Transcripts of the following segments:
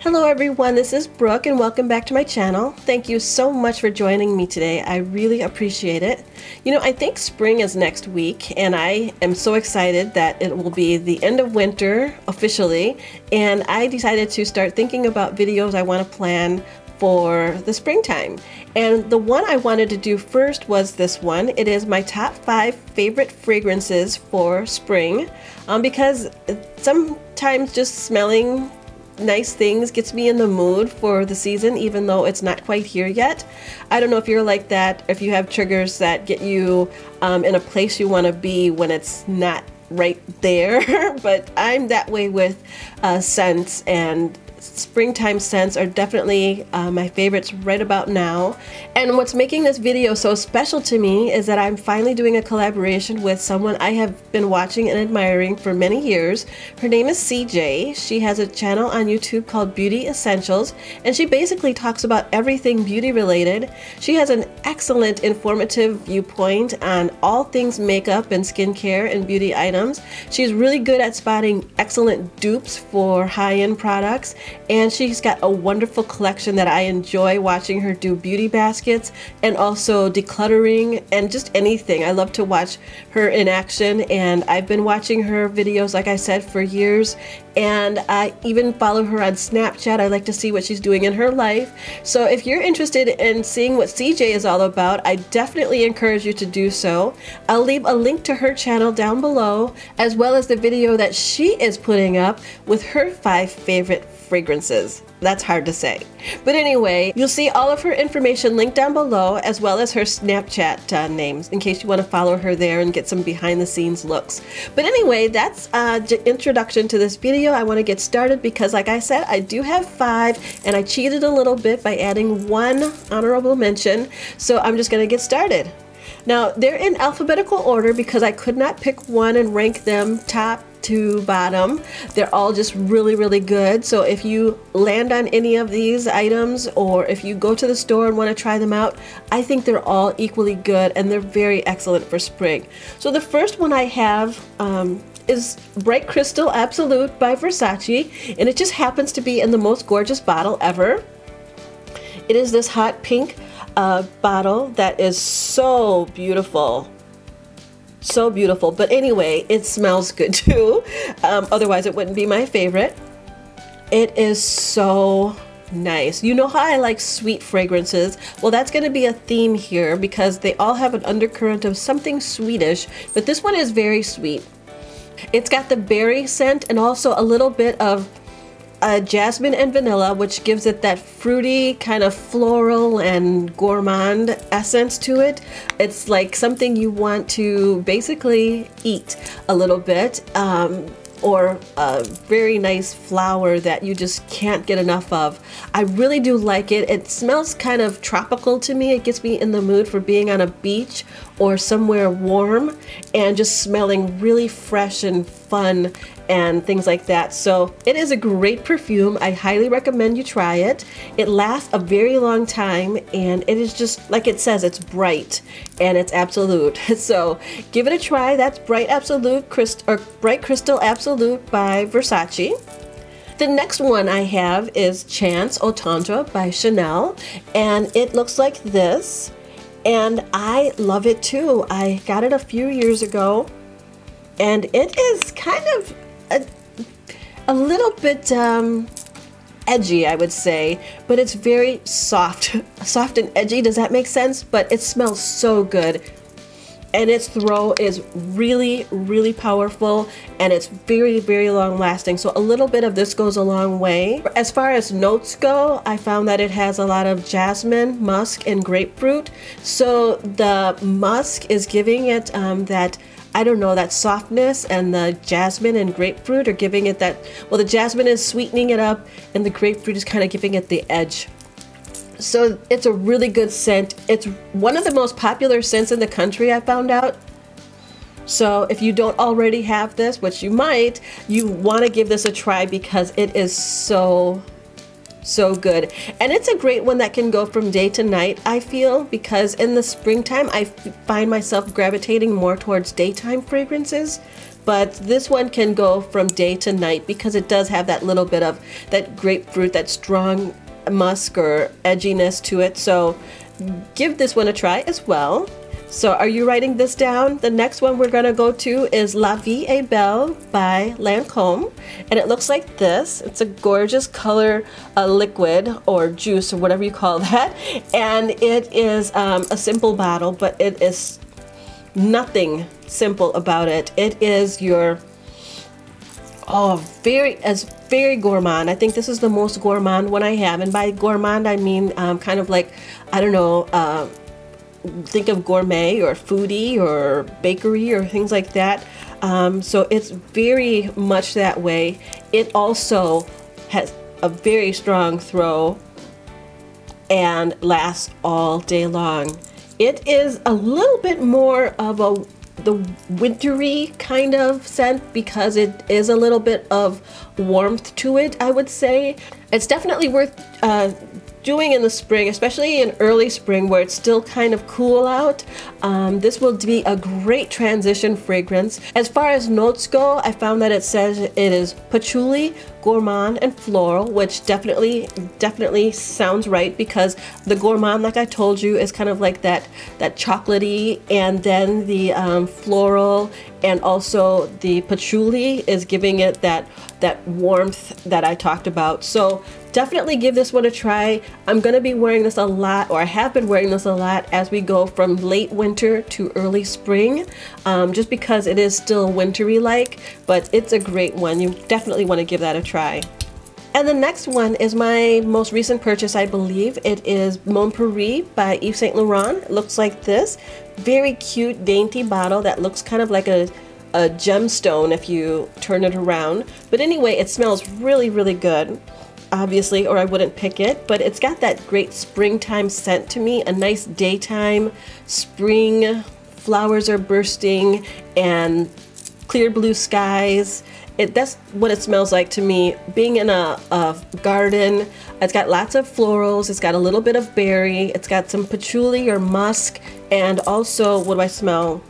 Hello everyone, this is Brooke and welcome back to my channel. Thank you so much for joining me today. I really appreciate it. You know, I think spring is next week and I am so excited that it will be the end of winter officially, and I decided to start thinking about videos I want to plan for the springtime. And the one I wanted to do first was this one. It is my top 5 favorite fragrances for spring, because sometimes just smelling nice things gets me in the mood for the season, even though it's not quite here yet. I don't know if you're like that, if you have triggers that get you in a place you want to be when it's not right there, but I'm that way with scents, and springtime scents are definitely my favorites right about now. And what's making this video so special to me is that I'm finally doing a collaboration with someone I have been watching and admiring for many years. Her name is CJ. She has a channel on YouTube called BeautiEssentials, and she basically talks about everything beauty related. She has an excellent informative viewpoint on all things makeup and skincare and beauty items. She's really good at spotting excellent dupes for high-end products, and she's got a wonderful collection that I enjoy watching her do beauty baskets and also decluttering and just anything. I love to watch her in action, and I've been watching her videos, like I said, for years, and I even follow her on Snapchat. I like to see what she's doing in her life. So if you're interested in seeing what CJ is all about, I definitely encourage you to do so. I'll leave a link to her channel down below, as well as the video that she is putting up with her 5 favorite fragrances. That's hard to say. But anyway, you'll see all of her information linked down below, as well as her Snapchat names, in case you want to follow her there and get some behind the scenes looks. But anyway, that's introduction to this video. I want to get started because, like I said, I do have 5, and I cheated a little bit by adding 1 honorable mention. So I'm just going to get started. Now, they're in alphabetical order because I could not pick one and rank them top to bottom. They're all just really, really good. So if you land on any of these items, or if you go to the store and want to try them out, I think they're all equally good, and they're very excellent for spring. So the first one I have is Bright Crystal Absolute by Versace, and it just happens to be in the most gorgeous bottle ever. It is this hot pink bottle that is so beautiful. So beautiful. But anyway, it smells good too. Otherwise it wouldn't be my favorite. It is so nice. You know how I like sweet fragrances? Well, that's going to be a theme here because they all have an undercurrent of something sweetish, but this one is very sweet. It's got the berry scent and also a little bit of jasmine and vanilla, which gives it that fruity kind of floral and gourmand essence to it. It's like something you want to basically eat a little bit, or a very nice flower that you just can't get enough of. I really do like it. It smells kind of tropical to me. It gets me in the mood for being on a beach or somewhere warm and just smelling really fresh and fun and things like that. So it is a great perfume. I highly recommend you try it. It lasts a very long time, and it is just like it says, it's bright and it's absolute. So give it a try. That's Bright Crystal Absolute by Versace. The next one I have is Chance Au Tantra by Chanel, and it looks like this, and I love it too. I got it a few years ago, and it is kind of a little bit edgy, I would say, but it's very soft and edgy. Does that make sense? But it smells so good, and its throw is really, really powerful, and it's very, very long lasting. So a little bit of this goes a long way. As far as notes go, I found that it has a lot of jasmine, musk, and grapefruit. So the musk is giving it that, I don't know, that softness, and the jasmine and grapefruit are giving it that, well, the jasmine is sweetening it up and the grapefruit is kind of giving it the edge. So it's a really good scent. It's one of the most popular scents in the country, I found out. So if you don't already have this, which you might, you want to give this a try because it is so good. And it's a great one that can go from day to night, I feel, because in the springtime I find myself gravitating more towards daytime fragrances. but this one can go from day to night because it does have that little bit of that grapefruit, that strong musk or edginess to it. So give this one a try as well. So are you writing this down? The next one we're gonna go to is La Vie est Belle by Lancome, and it looks like this. It's a gorgeous color liquid or juice or whatever you call that, and it is a simple bottle, but it is nothing simple about it. It is your very gourmand. I think this is the most gourmand one I have, and by gourmand I mean kind of like, I don't know, think of gourmet or foodie or bakery or things like that. So it's very much that way. It also has a very strong throw and lasts all day long. It is a little bit more of the wintry kind of scent because it is a little bit of warmth to it, I would say. It's definitely worth doing in the spring, especially in early spring where it's still kind of cool out. This will be a great transition fragrance. As far as notes go, I found that it says it is patchouli, gourmand, and floral, which definitely sounds right because the gourmand, like I told you, is kind of like that chocolatey, and then the floral and also the patchouli is giving it that warmth that I talked about. So definitely give this one a try. I'm gonna be wearing this a lot, or I have been wearing this a lot as we go from late winter to early spring, just because it is still wintry like, but it's a great one. You definitely want to give that a try. And the next one is my most recent purchase, I believe. It is Mon Paris by Yves Saint Laurent. It looks like this. Very cute, dainty bottle that looks kind of like a gemstone if you turn it around. But anyway, it smells really, really good, obviously, or I wouldn't pick it. But it's got that great springtime scent to me, a nice daytime spring. Flowers are bursting and clear blue skies. That's what it smells like to me. Being in a garden, it's got lots of florals, it's got a little bit of berry, it's got some patchouli or musk, and also, what do I smell?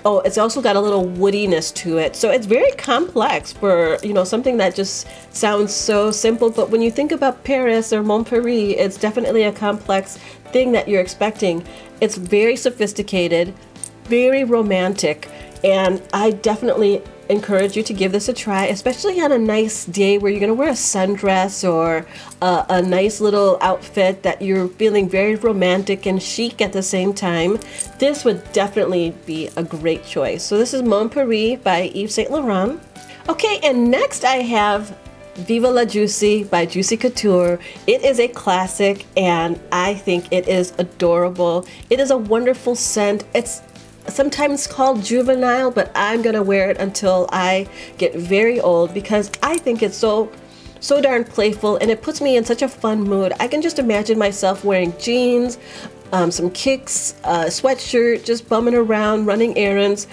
Oh, it's also got a little woodiness to it. So it's very complex for, you know, something that just sounds so simple. But when you think about Paris or Mon Paris, it's definitely a complex thing that you're expecting. It's very sophisticated, very romantic, and I definitely encourage you to give this a try, especially on a nice day where you're going to wear a sundress or a nice little outfit that you're feeling very romantic and chic at the same time. This would definitely be a great choice. So this is Mon Paris by Yves Saint Laurent. Okay, and next I have Viva La Juicy by Juicy Couture. It is a classic and I think it is adorable. It is a wonderful scent. It's sometimes called juvenile, but I'm gonna wear it until I get very old because I think it's so darn playful and it puts me in such a fun mood. I can just imagine myself wearing jeans, some kicks, a sweatshirt, just bumming around, running errands,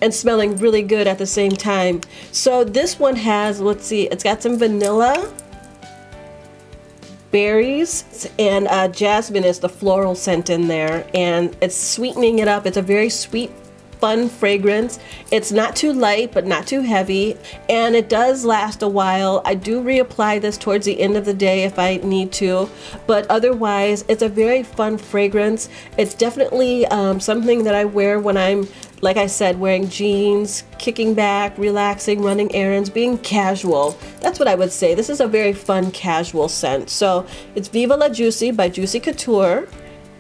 and smelling really good at the same time. So this one has, let's see, it's got some vanilla, berries, and jasmine is the floral scent in there, and it's sweetening it up. It's a very sweet, fun fragrance. It's not too light but not too heavy, and it does last a while. I do reapply this towards the end of the day if I need to, but otherwise it's a very fun fragrance. It's definitely something that I wear when I'm, like I said, wearing jeans, kicking back, relaxing, running errands, being casual. That's what I would say. This is a very fun casual scent. So it's Viva La Juicy by Juicy Couture,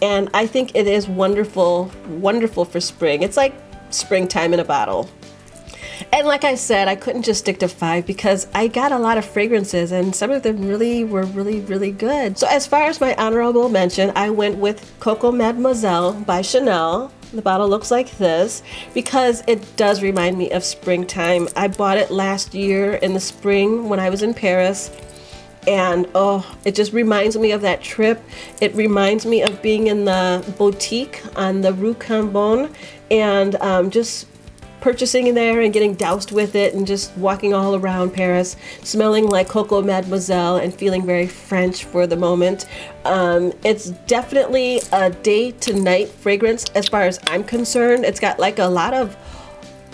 and I think it is wonderful, wonderful for spring. It's like springtime in a bottle. And like I said, I couldn't just stick to 5 because I got a lot of fragrances and some of them were really good. So as far as my honorable mention, I went with Coco Mademoiselle by Chanel. The bottle looks like this because it does remind me of springtime. I bought it last year in the spring when I was in Paris, and oh, it just reminds me of that trip. It reminds me of being in the boutique on the Rue Cambon and just purchasing in there and getting doused with it and just walking all around Paris, smelling like Coco Mademoiselle and feeling very French for the moment. It's definitely a day to night fragrance as far as I'm concerned. It's got like a lot of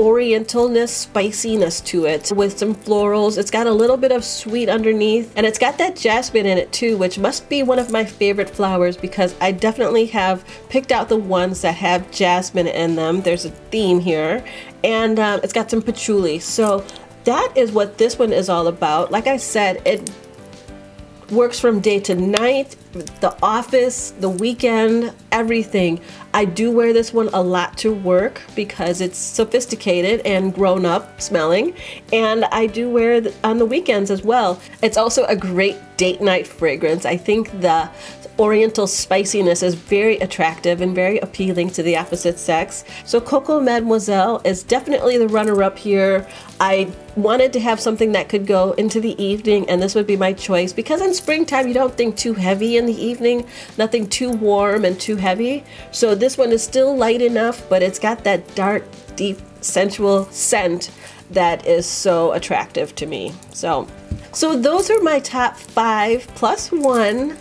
orientalness, spiciness to it with some florals. It's got a little bit of sweet underneath, and it's got that jasmine in it too, which must be one of my favorite flowers because I definitely have picked out the ones that have jasmine in them. There's a theme here, and it's got some patchouli. So that is what this one is all about. Like I said, it works from day to night, the office, the weekend, everything. I do wear this one a lot to work because it's sophisticated and grown up smelling, and I do wear it on the weekends as well. It's also a great date night fragrance. I think the oriental spiciness is very attractive and very appealing to the opposite sex. So Coco Mademoiselle is definitely the runner-up here. I wanted to have something that could go into the evening, and this would be my choice because in springtime you don't think too heavy in the evening, nothing too warm and too heavy. So this one is still light enough, but it's got that dark, deep, sensual scent that is so attractive to me. So those are my top 5 plus 1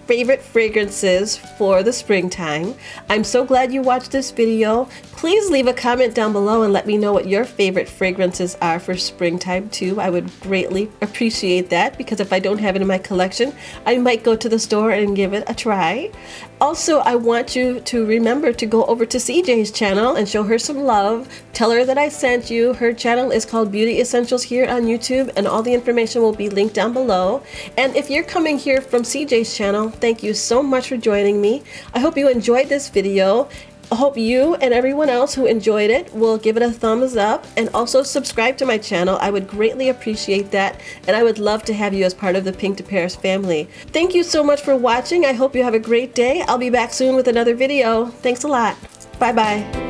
favorite fragrances for the springtime. I'm so glad you watched this video. Please leave a comment down below and let me know what your favorite fragrances are for springtime too. I would greatly appreciate that because if I don't have it in my collection, I might go to the store and give it a try. Also, I want you to remember to go over to CJ's channel and show her some love. Tell her that I sent you. Her channel is called Beauty Essentials here on YouTube, and all the information will be linked down below. And if you're coming here from CJ's channel, thank you so much for joining me. I hope you enjoyed this video. I hope you and everyone else who enjoyed it will give it a thumbs up and also subscribe to my channel. I would greatly appreciate that, and I would love to have you as part of the Pink to Paris family. Thank you so much for watching. I hope you have a great day. I'll be back soon with another video. Thanks a lot. Bye bye.